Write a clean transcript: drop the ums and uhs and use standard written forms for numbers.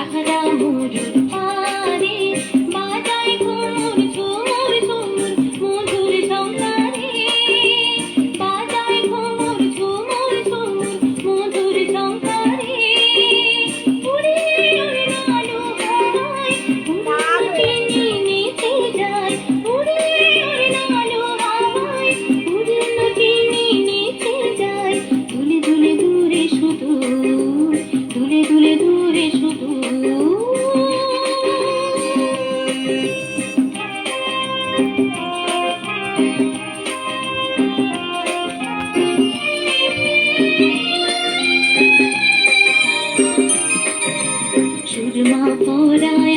সাহারা মরুর পারে বাজায় ঘুমুর ঝুমুর ঝুমুর মধুর ঝঙ্কারে বাজায় ঘুমুর ঝুমুর ঝুমুর মধুর ঝঙ্কারে উড়ে উড়ে আলো হাওয়ায় উড়ে নেচে যায় উড়ে উড়ে আলো হাওয়ায় উড়ে নেচে যায় দুলে দুলে দূরে শুধু দুলে দুলে দূরে শুধু সুরমা পরায়